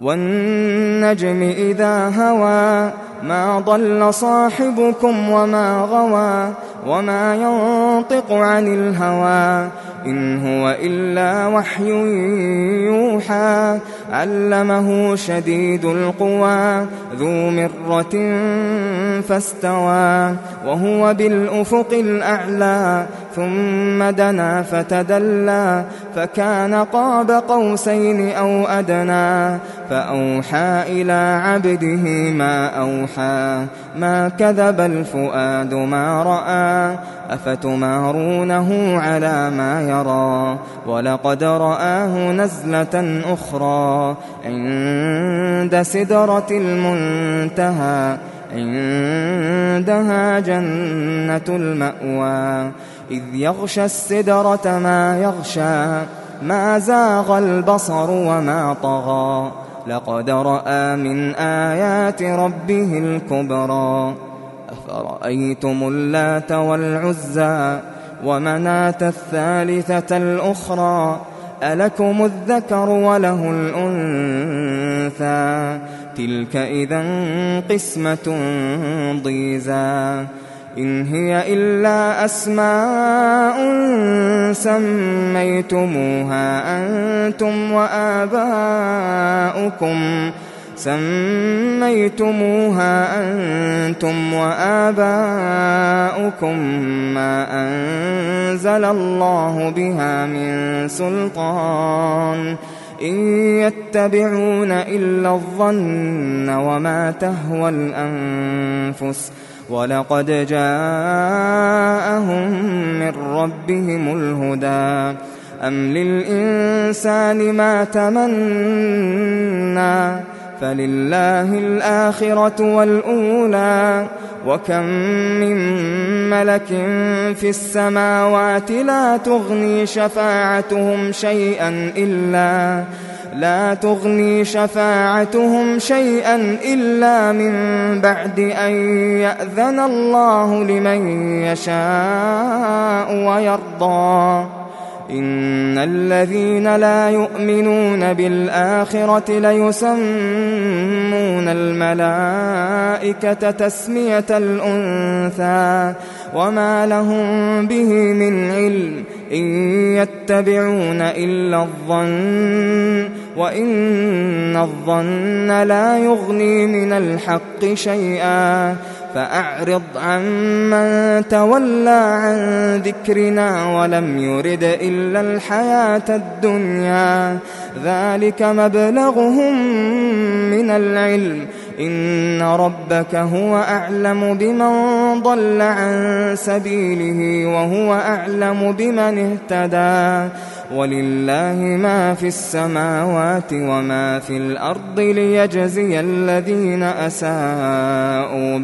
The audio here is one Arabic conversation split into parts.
والنجم إذا هوى ما ضل صاحبكم وما غوى وما ينطق عن الهوى إن هو إلا وحي يوحى علمه شديد القوى ذو مرة فاستوى وهو بالأفق الأعلى ثم دنا فتدلى فكان قاب قوسين أو أدنى فأوحى إلى عبده ما أوحى ما كذب الفؤاد ما رأى أفتمارونه على ما يرى ولقد رآه نزلة أخرى عند سدرة المنتهى عندها جنة المأوى إذ يغشى السدرة ما يغشى ما زاغ البصر وما طغى لقد رأى من آيات ربه الكبرى أفرأيتم اللات والعزى ومناة الثالثة الأخرى ألكم الذكر وله الأنثى تلك إذا قسمة ضيزى إن هي إلا أسماء سميتموها أنتم وآباؤكم ما أنزل الله بها من سلطان إن يتبعون إلا الظن وما تهوى الأنفس ولقد جاءهم من ربهم الهدى أم للإنسان ما تمنى فلله الآخرة والأولى وكم من ملك في السماوات لا تغني شفاعتهم شيئا إلا من بعد أن يأذن الله لمن يشاء ويرضى إن الذين لا يؤمنون بالآخرة ليسمون الملائكة تسمية الأنثى وما لهم به من علم إن يتبعون إلا الظن وإن الظن لا يغني من الحق شيئا فأعرض عمن تولى عن ذكرنا ولم يرد إلا الحياة الدنيا ذلك مبلغهم من العلم إن ربك هو أعلم بمن ضل عن سبيله وهو أعلم بمن اهتدى ولله ما في السماوات وما في الأرض ليجزي الذين أساءوا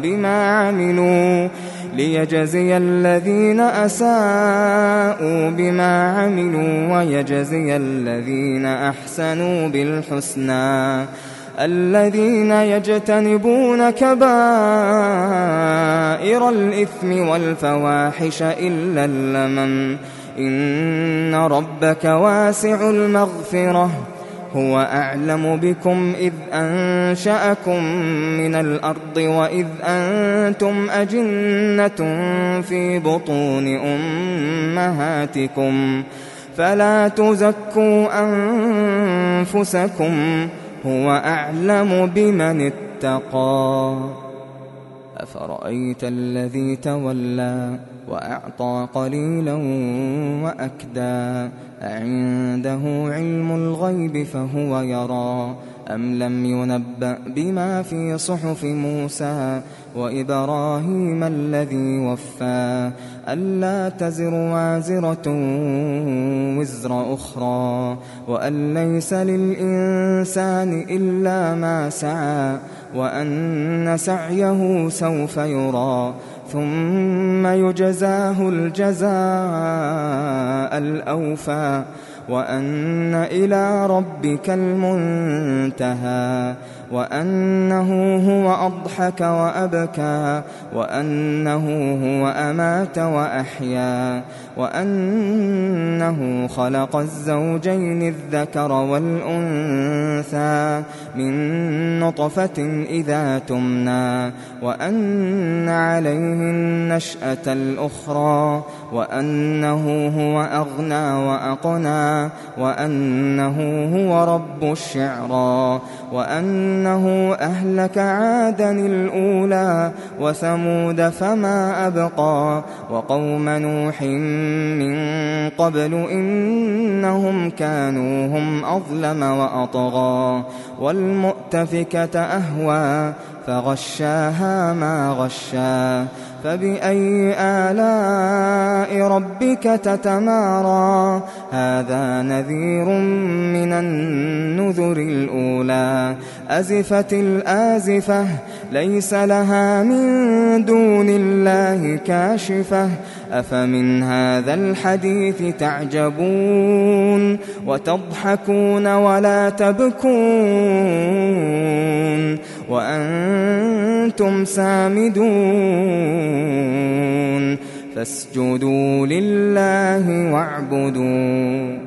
بما عملوا ويجزي الذين أحسنوا بالحسنى الذين يجتنبون كبائر الإثم والفواحش إلا اللمم إن ربك واسع المغفرة هو أعلم بكم إذ أنشأكم من الأرض وإذ أنتم أجنة في بطون أمهاتكم فلا تزكوا أنفسكم هو أعلم بمن اتقى أفرأيت الذي تولى وأعطى قليلا وأكدى أعنده علم الغيب فهو يرى أم لم ينبأ بما في صحف موسى وإبراهيم الذي وفى ألا تزر وازرة وزر أخرى وأن ليس للإنسان إلا ما سعى وأن سعيه سوف يرى ثم يجزاه الجزاء الأوفى وأن إلى ربك المنتهى وأنه هو أضحك وأبكى وأنه هو أمات وأحيا وأنه خلق الزوجين الذكر والأنثى من نطفة إذا تمنى وأن عليه النشأة الأخرى وأنه هو أغنى وأقنى وأنه هو رب الشعرى وأنه أهلك عادا الأولى وثمود فما أبقى وقوم نوح من قبل إنهم كانوا هم أظلم وأطغى والمؤتفكة أهوى فغشاها ما غشا فبأي آلاء ربك تتمارى هذا نذير من النذر الأولى أزفت الآزفة ليس لها من دون الله كاشفة أفمن هذا الحديث تعجبون وتضحكون ولا تبكون وأنتم سامدون فاسجدوا لله واعبدوا